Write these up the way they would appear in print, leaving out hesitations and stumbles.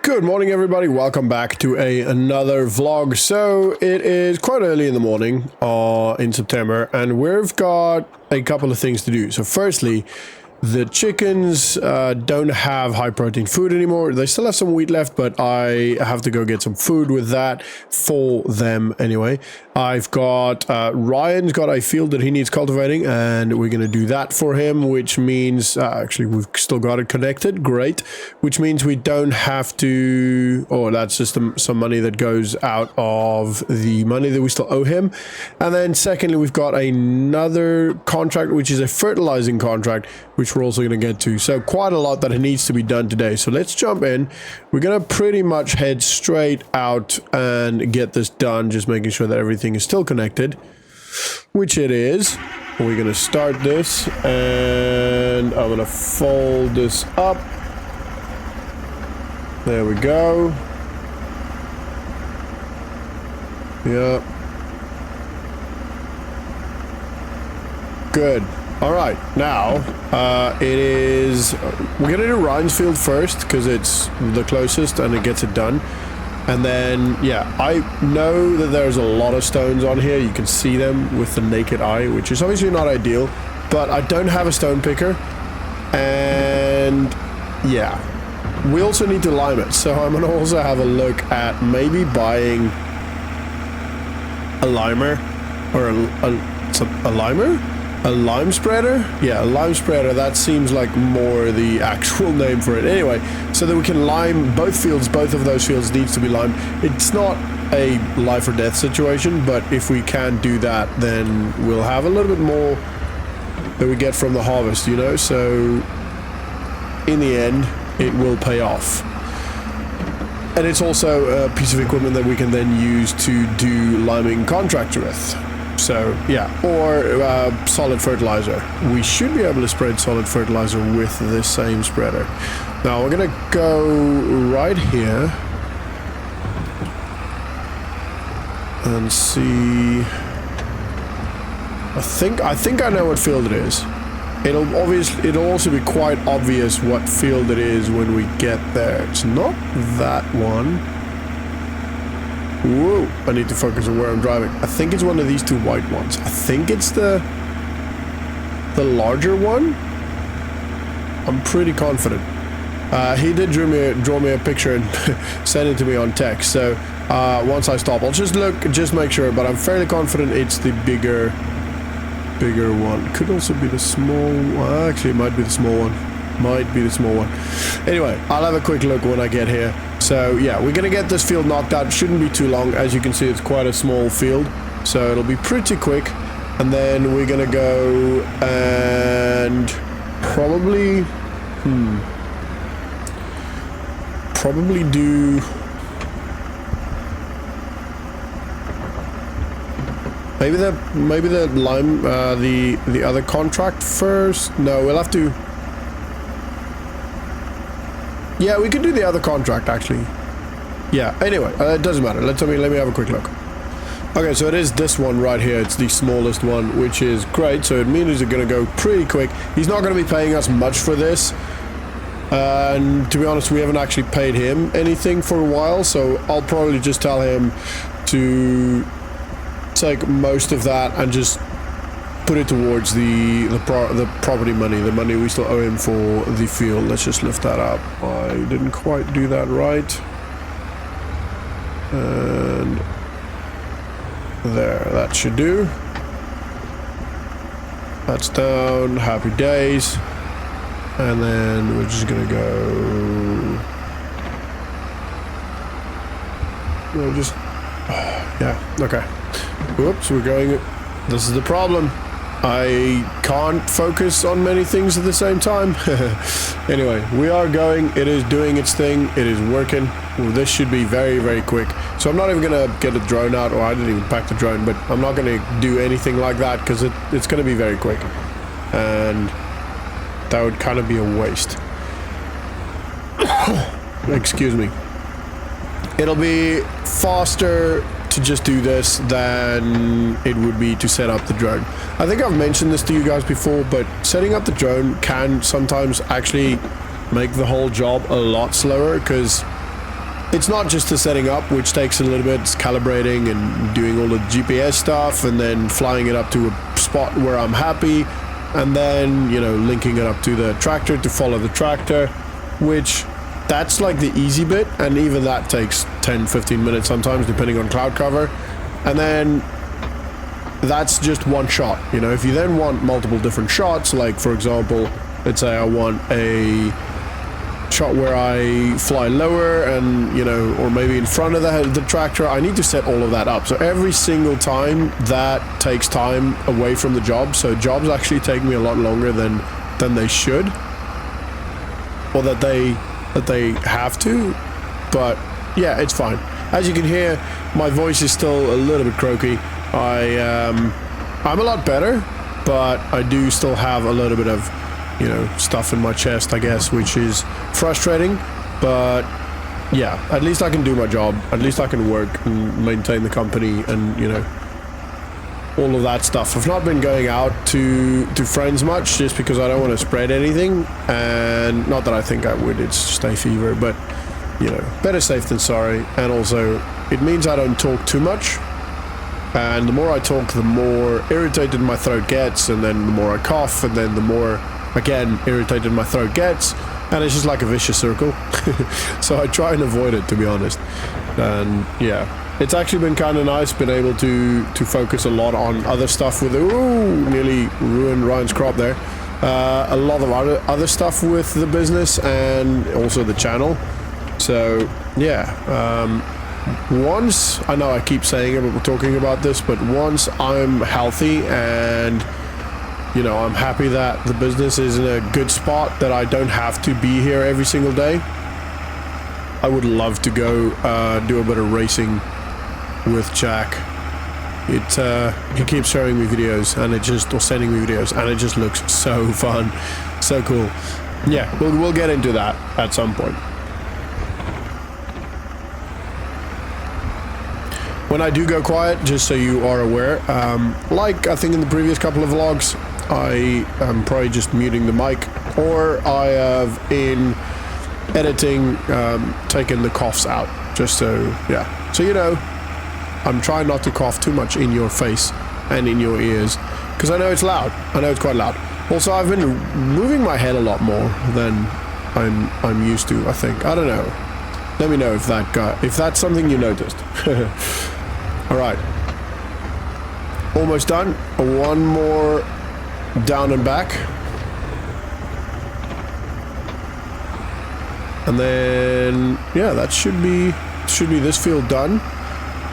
Good morning, everybody. Welcome back to another vlog. So it is quite early in the morning in September, and we've got a couple of things to do. So firstly, the chickens don't have high protein food anymore. They still have some wheat left, but I have to go get some food with that for them anyway. I've got Ryan's got a field that he needs cultivating, and we're going to do that for him, which means actually we've still got it connected. Great. Which means we don't have to, oh, that's just some money that goes out of the money that we still owe him. And then secondly, we've got another contract, which is a fertilizing contract, which we're also going to get to. So quite a lot that needs to be done today. So let's jump in. We're going to pretty much head straight out and get this done, just making sure that everything is still connected, which it is. We're going to start this, and I'm going to fold this up. There we go. Yeah. Good. All right, now we're gonna do Ryan's field first because it's the closest and it gets it done. And then, yeah, I know that there's a lot of stones on here. You can see them with the naked eye, which is obviously not ideal, but I don't have a stone picker. And yeah, we also need to lime it. So I'm gonna also have a look at maybe buying a limer or a limer? A lime spreader? Yeah, a lime spreader. That seems like more the actual name for it. Anyway, so that we can lime both fields. Both of those fields needs to be limed. It's not a life or death situation, but if we can do that, then we'll have a little bit more that we get from the harvest, you know? So in the end, it will pay off. And it's also a piece of equipment that we can then use to do liming contracts with. So yeah, or solid fertilizer. We should be able to spread solid fertilizer with this same spreader. Now we're gonna go right here and see. I think I know what field it is. It'll also be quite obvious what field it is when we get there. It's not that one. Whoa, I need to focus on where I'm driving. I think it's one of these two white ones. I think it's the larger one. I'm pretty confident. He did draw me a picture and send it to me on text. So once I stop, I'll just make sure, but I'm fairly confident it's the bigger one. Could also be the small one. Actually, it might be the small one. Might be the small one. Anyway, I'll have a quick look when I get here. So yeah, we're gonna get this field knocked out. Shouldn't be too long. As you can see, it's quite a small field, so it'll be pretty quick. And then we're gonna go and probably do maybe the lime the other contract first. No, we'll have to. Yeah, we could do the other contract, actually. Yeah, anyway, it doesn't matter. Let me have a quick look. Okay, so it is this one right here. It's the smallest one, which is great. So it means it's going to go pretty quick. He's not going to be paying us much for this. And to be honest, we haven't actually paid him anything for a while. So I'll probably just tell him to take most of that and just put it towards the property money, the money we still owe him for the field. Let's just lift that up. I didn't quite do that right. And there, that should do. That's down, happy days. And then we're just gonna go... No, just... yeah, okay. Whoops, we're going... This is the problem. I can't focus on many things at the same time. Anyway, we are going. It is doing its thing. It is working. Well, this should be very, very quick. So I'm not even going to get a drone out, or I didn't even pack the drone, but I'm not going to do anything like that because it's going to be very quick. And that would kind of be a waste. Excuse me. It'll be faster to just do this than it would be to set up the drone. I think I've mentioned this to you guys before, but setting up the drone can sometimes actually make the whole job a lot slower because it's not just the setting up, which takes a little bit. It's calibrating and doing all the GPS stuff and then flying it up to a spot where I'm happy, and then, you know, linking it up to the tractor to follow the tractor, which that's like the easy bit, and even that takes 10-15 minutes sometimes depending on cloud cover. And then that's just one shot. You know, if you then want multiple different shots, like for example, let's say I want a shot where I fly lower and, you know, or maybe in front of the tractor, I need to set all of that up. So every single time that takes time away from the job. So jobs actually take me a lot longer than they should, or that they have to. But yeah, it's fine. As you can hear, my voice is still a little bit croaky. I'm a lot better, but I do still have a little bit of, you know, stuff in my chest, I guess, which is frustrating. But yeah, at least I can do my job. At least I can work and maintain the company and, you know, all of that stuff. I've not been going out to friends much just because I don't want to spread anything, and not that I think I would, it's just hay fever, but, you know, better safe than sorry. And also it means I don't talk too much, and the more I talk, the more irritated my throat gets, and then the more I cough, and then the more, again, irritated my throat gets, and it's just like a vicious circle. So I try and avoid it, to be honest. And yeah, it's actually been kind of nice, been able to focus a lot on other stuff with nearly ruined Ryan's crop there. A lot of other stuff with the business and also the channel. So yeah, once, I know I keep saying it, but we're talking about this, but once I'm healthy and, you know, I'm happy that the business is in a good spot, that I don't have to be here every single day, I would love to go do a bit of racing with Jack. He keeps showing me videos and or sending me videos, and it just looks so fun, so cool. Yeah, we'll get into that at some point. When I do go quiet, just so you are aware, like I think in the previous couple of vlogs, I am probably just muting the mic, or I have in editing taken the coughs out, just so, yeah. So, you know, I'm trying not to cough too much in your face and in your ears, because I know it's loud. I know it's quite loud. Also, I've been moving my head a lot more than I'm used to, I think. I don't know. Let me know if that's something you noticed. All right. Almost done. One more down and back. And then, yeah, that should be this field done.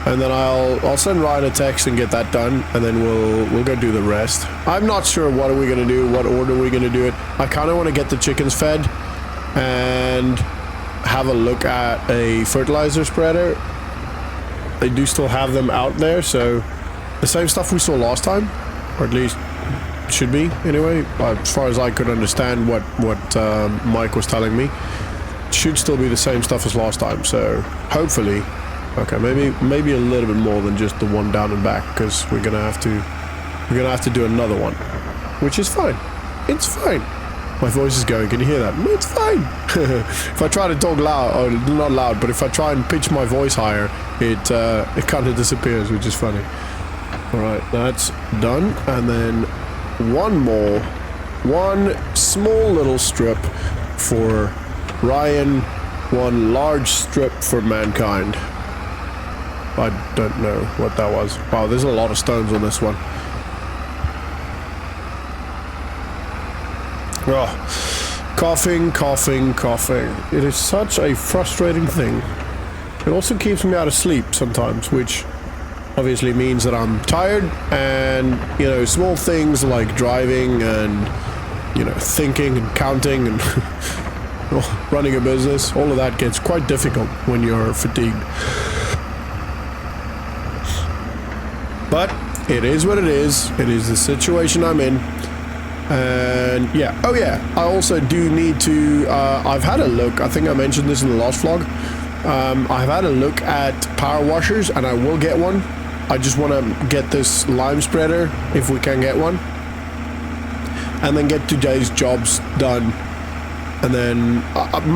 And then I'll send Ryan a text and get that done, and then we'll go do the rest. I'm not sure what are we gonna do, what order are we gonna do it. I kind of want to get the chickens fed and have a look at a fertilizer spreader. They do still have them out there, so the same stuff we saw last time, or at least should be anyway, as far as I could understand what Mike was telling me, should still be the same stuff as last time. So hopefully, okay, maybe a little bit more than just the one down and back, because we're gonna have to do another one, which is fine. It's fine. My voice is going. Can you hear that? It's fine. If I try to talk loud, or not loud, but if I try and pitch my voice higher, it kind of disappears, which is funny. All right, that's done, and then one small little strip for Ryan, one large strip for mankind. I don't know what that was. Wow, there's a lot of stones on this one. Oh, coughing. It is such a frustrating thing. It also keeps me out of sleep sometimes, which obviously means that I'm tired, and, you know, small things like driving and, you know, thinking and counting and running a business, all of that gets quite difficult when you're fatigued. But it is what it is. It is the situation I'm in. And yeah, oh yeah, I also do need to, I've had a look, I think I mentioned this in the last vlog, I've had a look at power washers, and I will get one. I just want to get this lime spreader, if we can get one, and then get today's jobs done, and then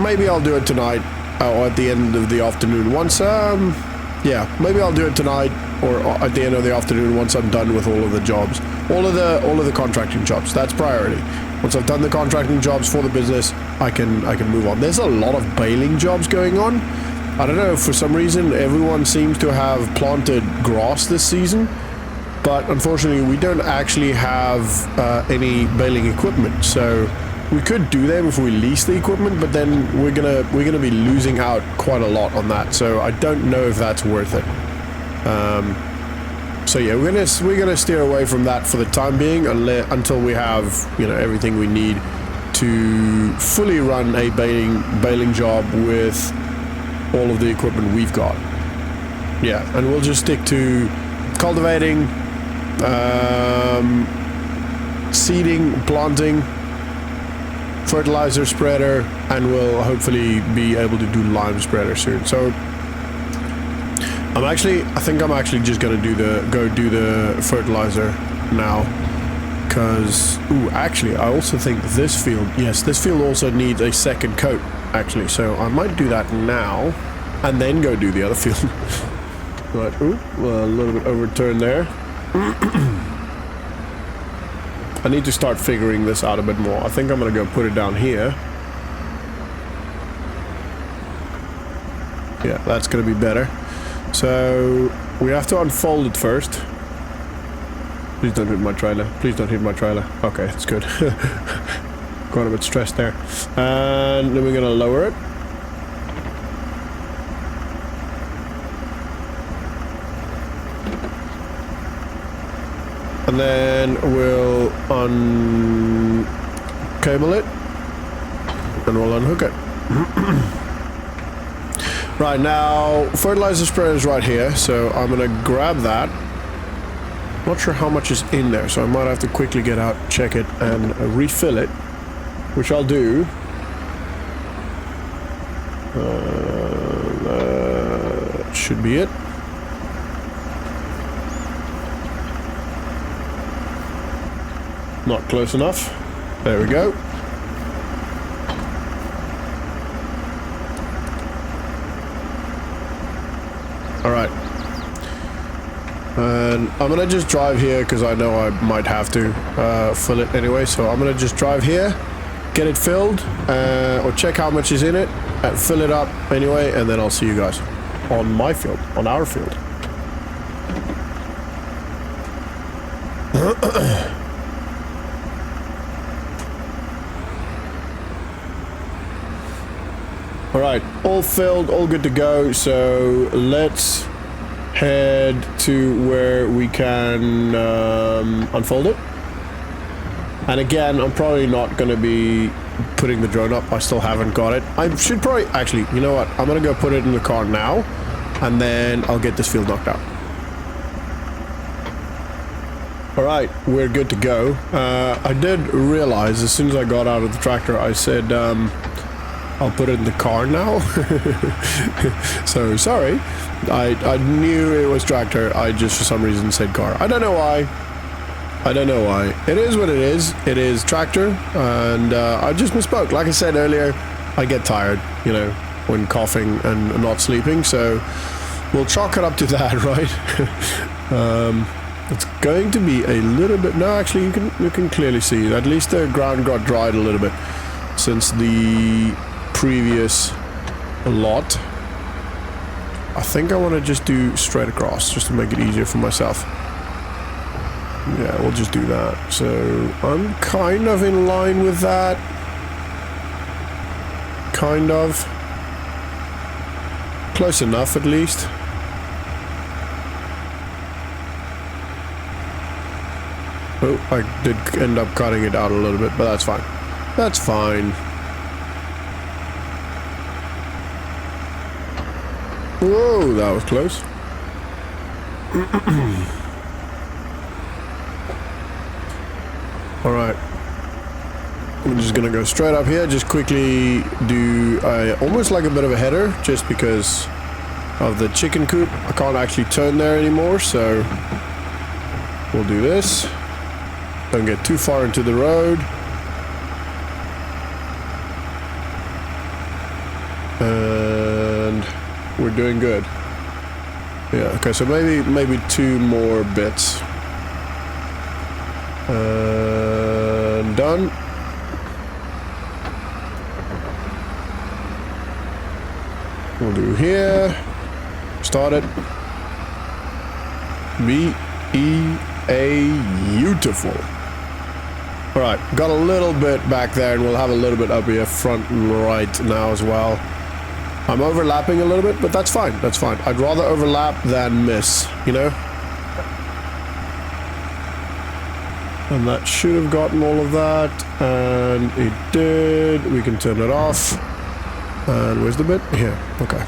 maybe I'll do it tonight, or at the end of the afternoon. Once, yeah, maybe I'll do it tonight or at the end of the afternoon once I'm done with all of the jobs. All of the contracting jobs. That's priority. Once I've done the contracting jobs for the business, I can move on. There's a lot of baling jobs going on. I don't know, for some reason everyone seems to have planted grass this season, but unfortunately we don't actually have any baling equipment. So we could do them if we lease the equipment, but then we're gonna be losing out quite a lot on that. So I don't know if that's worth it. So yeah, we're gonna steer away from that for the time being, until we have, you know, everything we need to fully run a baling job with all of the equipment we've got. Yeah, and we'll just stick to cultivating, seeding, planting, fertilizer spreader, and we'll hopefully be able to do lime spreader soon. So I think I'm actually just gonna go do the fertilizer now, because actually I also think this field also needs a second coat actually, so I might do that now and then go do the other field. But a little bit overturned there. I need to start figuring this out a bit more. I think I'm gonna go put it down here. Yeah, that's gonna be better. So we have to unfold it first. Please don't hit my trailer. Please don't hit my trailer. Okay, it's good. Got a bit stressed there. And then we're gonna lower it. And then we'll uncable it. And we'll unhook it. Right, now, fertilizer spreader is right here, so I'm gonna grab that. Not sure how much is in there, so I might have to quickly get out, check it, and refill it, which I'll do. That should be it. Not close enough. There we go. Alright. And I'm gonna just drive here because I know I might have to fill it anyway, so I'm gonna just drive here, get it filled, or check how much is in it, and fill it up anyway, and then I'll see you guys on my field, on our field. Alright, all filled, all good to go, so let's head to where we can unfold it. And again, I'm probably not going to be putting the drone up. I still haven't got it. I should probably, actually, you know what? I'm going to go put it in the car now, and then I'll get this field knocked out. Alright, we're good to go. I did realize as soon as I got out of the tractor, I said, I'll put it in the car now. So sorry. I knew it was tractor. I just for some reason said car. I don't know why. I don't know why. It is what it is. It is tractor, and I just misspoke. Like I said earlier, I get tired, you know, when coughing and not sleeping. So we'll chalk it up to that, right? It's going to be a little bit. No, actually, you can clearly see. At least the ground got dried a little bit since the previous lot. I think I want to just do straight across just to make it easier for myself. Yeah, we'll just do that. So I'm kind of in line with that. Kind of. Close enough at least. Oh, I did end up cutting it out a little bit, but that's fine. That's fine. Whoa, that was close. Alright. I'm just gonna go straight up here, just quickly do almost like a bit of a header, just because of the chicken coop. I can't actually turn there anymore, so we'll do this. Don't get too far into the road. We're doing good. Yeah, okay, so maybe 2 more bits. Done. We'll do here. Start it. Beautiful. Alright, got a little bit back there, and we'll have a little bit up here front and right now as well. I'm overlapping a little bit, but that's fine, that's fine. I'd rather overlap than miss, you know? And that should have gotten all of that, and it did. We can turn it off. And where's the bit? Here, okay.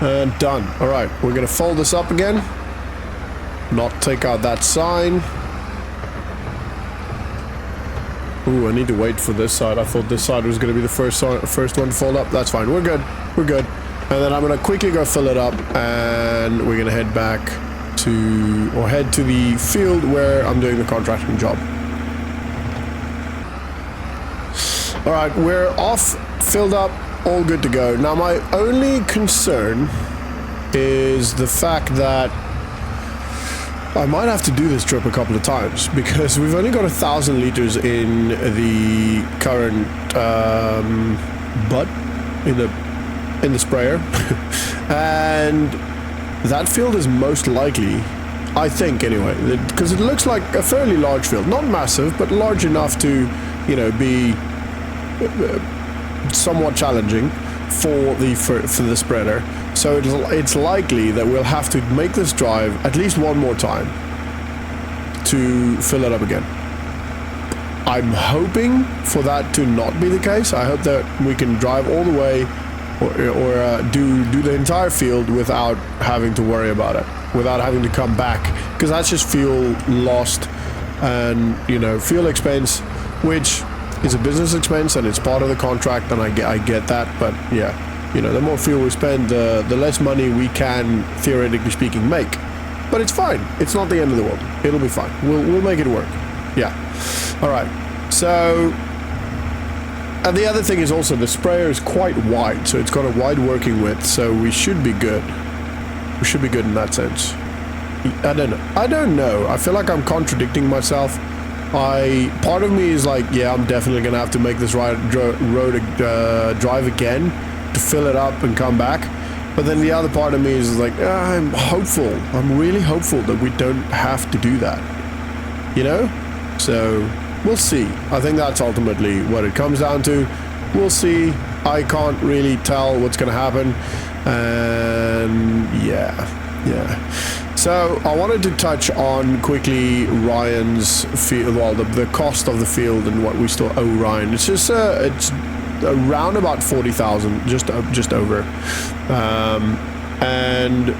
And done. Alright, we're gonna fold this up again. Not take out that sign. Ooh, I need to wait for this side. I thought this side was gonna be the first one to fold up. That's fine, we're good. We're good. And then I'm gonna quickly go fill it up, and we're gonna head back to, or head to the field where I'm doing the contracting job. Alright, we're off, filled up, all good to go. Now my only concern is the fact that I might have to do this trip a couple of times, because we've only got 1,000 liters in the current butt, in the sprayer. And that field is most likely, I think anyway, because it looks like a fairly large field, not massive, but large enough to, you know, be somewhat challenging for the spreader. So it's likely that we'll have to make this drive at least one more time to fill it up again. I'm hoping for that to not be the case. I hope that we can drive all the way or do the entire field without having to worry about it, without having to come back, because that's just fuel lost and, you know, fuel expense, which is a business expense and it's part of the contract, and I get that. But yeah, you know, the more fuel we spend, the less money we can, theoretically speaking, make. But it's fine. It's not the end of the world. It'll be fine. We'll make it work. Yeah. All right. So, and the other thing is also the sprayer is quite wide, so it's got a wide working width, so we should be good. We should be good in that sense. I don't know. I feel like I'm contradicting myself. Part of me is like, yeah, I'm definitely gonna have to make this drive again to fill it up and come back. But then the other part of me is like, I'm hopeful. I'm really hopeful that we don't have to do that. You know? So we'll see. I think that's ultimately what it comes down to. We'll see. I can't really tell what's gonna happen. And yeah. So I wanted to touch on quickly Ryan's field, well, the cost of the field and what we still owe Ryan. It's just it's around about 40,000, just over, and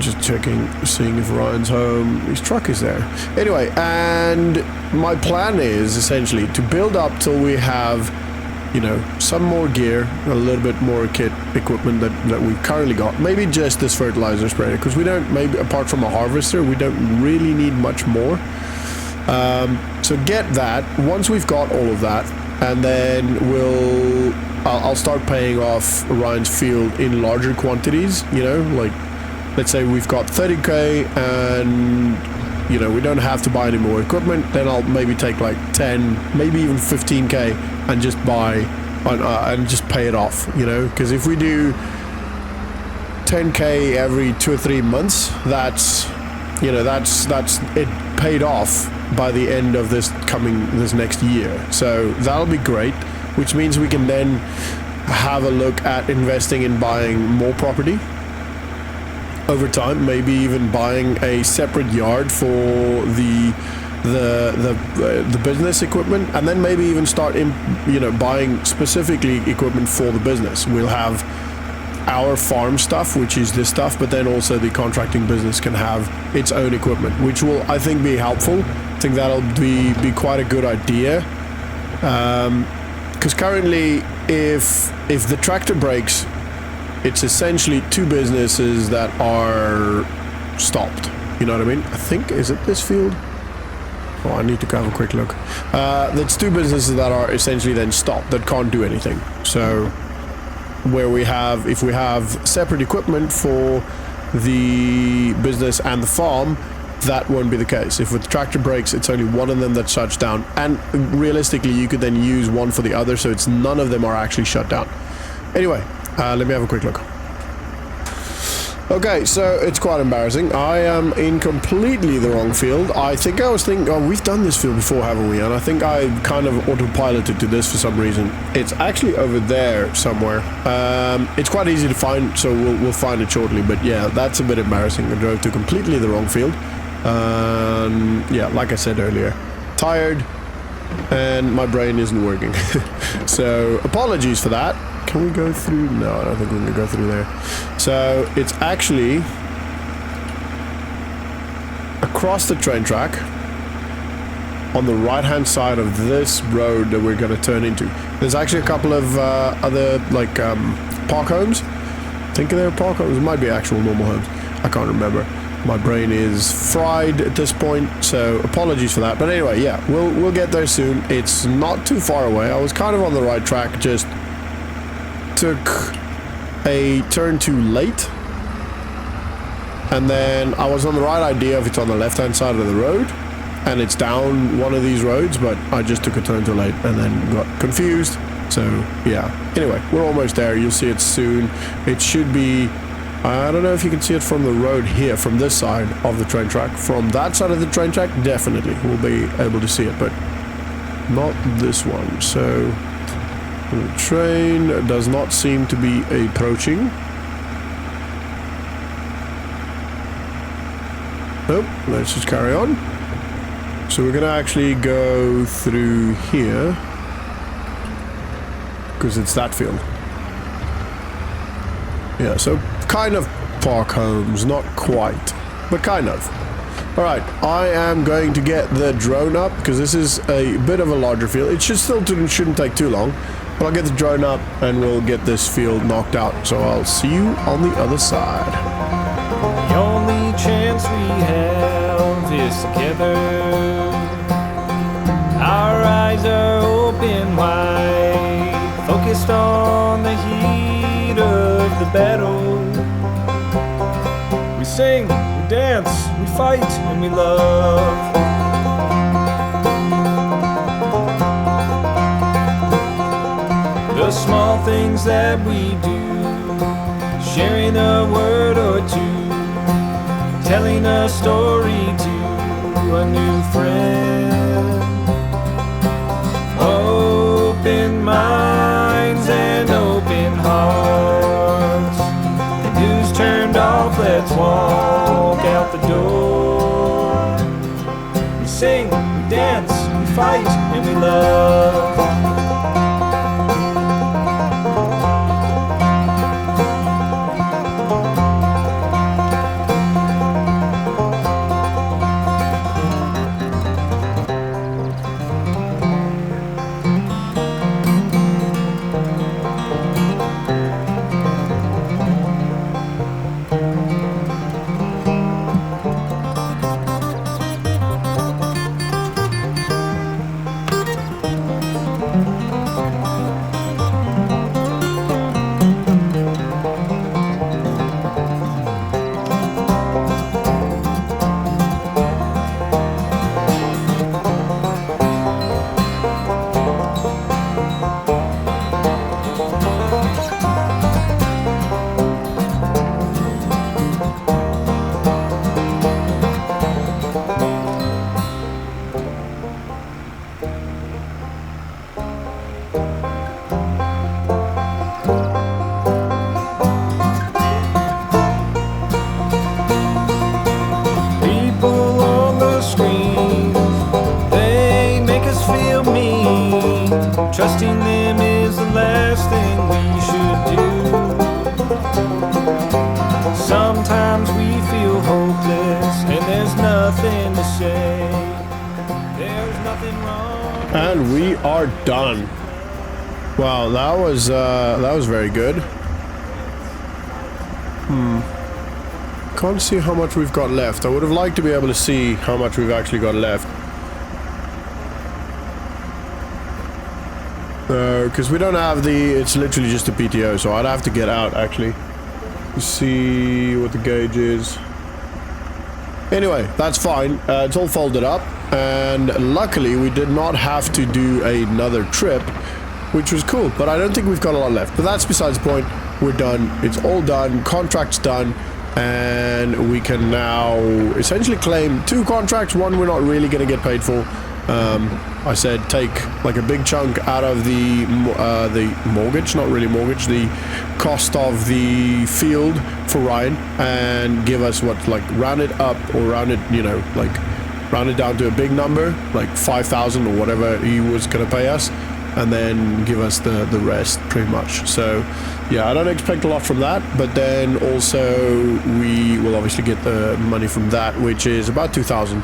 just checking, seeing if Ryan's home. His truck is there. Anyway, and my plan is essentially to build up till we have, you know, some more gear, a little bit more kit equipment that we've currently got. Maybe just this fertilizer sprayer, because we don't, maybe apart from a harvester, we don't really need much more. So get that. Once we've got all of that, and then I'll start paying off Ryan's field in larger quantities, you know, like, let's say we've got 30k and, you know, we don't have to buy any more equipment, then I'll maybe take like 10, maybe even 15k and just buy and just pay it off, you know, because if we do 10k every 2 or 3 months, that's, you know, that's it paid off by the end of this next year. So that'll be great, which means we can then have a look at investing in buying more property over time, maybe even buying a separate yard for the business equipment, and then maybe even start buying specifically equipment for the business. We'll have our farm stuff, which is this stuff, but then also the contracting business can have its own equipment, which will, I think, be helpful. I think that'll be quite a good idea, because currently if the tractor breaks, it's essentially 2 businesses that are stopped. You know what I mean? I think, is it this field? Oh, I need to have a quick look. There's two businesses that are essentially then stopped, that can't do anything. So, where we have, if we have separate equipment for the business and the farm, that won't be the case. If with tractor breaks, it's only one of them that shuts down. And realistically, you could then use one for the other, so it's none of them are actually shut down. Anyway, let me have a quick look. Okay, so it's quite embarrassing. I am in completely the wrong field. I think I was thinking, oh, we've done this field before, haven't we? And I think I kind of autopiloted to this for some reason. It's actually over there somewhere. It's quite easy to find, so we'll find it shortly. But yeah, that's a bit embarrassing. I drove to completely the wrong field. Yeah, like I said earlier, tired, and my brain isn't working. So apologies for that. Can we go through? No, I don't think we can go through there. So it's actually across the train track on the right hand side of this road that we're going to turn into. There's actually a couple of other like park homes. I think they're park homes. It might be actual normal homes. I can't remember. My brain is fried at this point, so apologies for that. But anyway, yeah, we'll get there soon. It's not too far away. I was kind of on the right track, just took a turn too late, and then I was on the right idea if it's on the left hand side of the road and it's down one of these roads, but I just took a turn too late and then got confused. So yeah, anyway, we're almost there. You'll see it soon. It should be, I don't know if you can see it from the road here, from this side of the train track. From that side of the train track, definitely we'll be able to see it, but not this one. So the train does not seem to be approaching. Nope, let's just carry on. So we're gonna actually go through here because it's that field. Yeah, so kind of park homes, not quite, but kind of. Alright, I am going to get the drone up because this is a bit of a larger field. It shouldn't take too long. But I'll get the drone up and we'll get this field knocked out. So I'll see you on the other side. The only chance we have is together. Our eyes are open wide, focused on the heat of the battle. We sing, we dance, we fight, and we love. The small things that we do, sharing a word or two, telling a story to a new friend. Open minds and open hearts. The news turned off, let's walk out the door. We sing, we dance, we fight, and we love. Trusting them is the last thing we should do. Sometimes we feel hopeless and there's nothing to say. There's nothing wrong. And we are done. Wow, that was very good. Can't see how much we've got left. I would have liked to be able to see how much we've actually got left. Because we don't have it's literally just a PTO, so I'd have to get out, actually. To see what the gauge is. Anyway, that's fine. It's all folded up. And luckily, we did not have to do another trip, which was cool. But I don't think we've got a lot left. But that's besides the point. We're done. It's all done. Contract's done. And we can now essentially claim 2 contracts. One we're not really going to get paid for. I said take like a big chunk out of the mortgage, not really mortgage, the cost of the field for Ryan, and give us what, like, round it up or round it, you know, like round it down to a big number, like 5,000 or whatever he was going to pay us, and then give us the rest pretty much. So yeah, I don't expect a lot from that, but then also we will obviously get the money from that, which is about 2,000,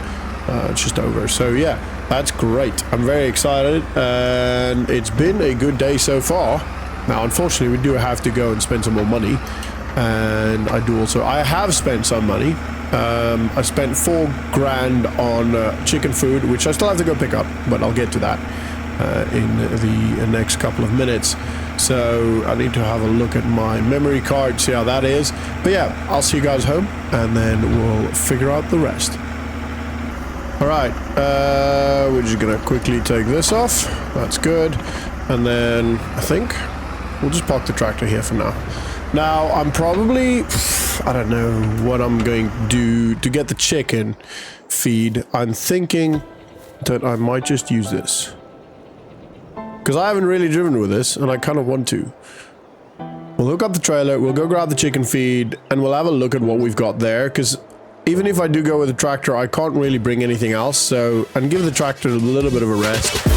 just over. So yeah, that's great. I'm very excited, and it's been a good day so far. Now, unfortunately, we do have to go and spend some more money, and I have spent some money. I spent 4 grand on chicken food, which I still have to go pick up, but I'll get to that in the next couple of minutes. So I need to have a look at my memory card, see how that is. But yeah, I'll see you guys home, and then we'll figure out the rest. Alright, we're just gonna quickly take this off. That's good. And then I think we'll just park the tractor here for now. Now, I'm probably, I don't know what I'm going to do to get the chicken feed. I'm thinking that I might just use this. Because I haven't really driven with this, and I kind of want to. We'll hook up the trailer, we'll go grab the chicken feed, and we'll have a look at what we've got there, because even if I do go with the tractor, I can't really bring anything else, so, and give the tractor a little bit of a rest.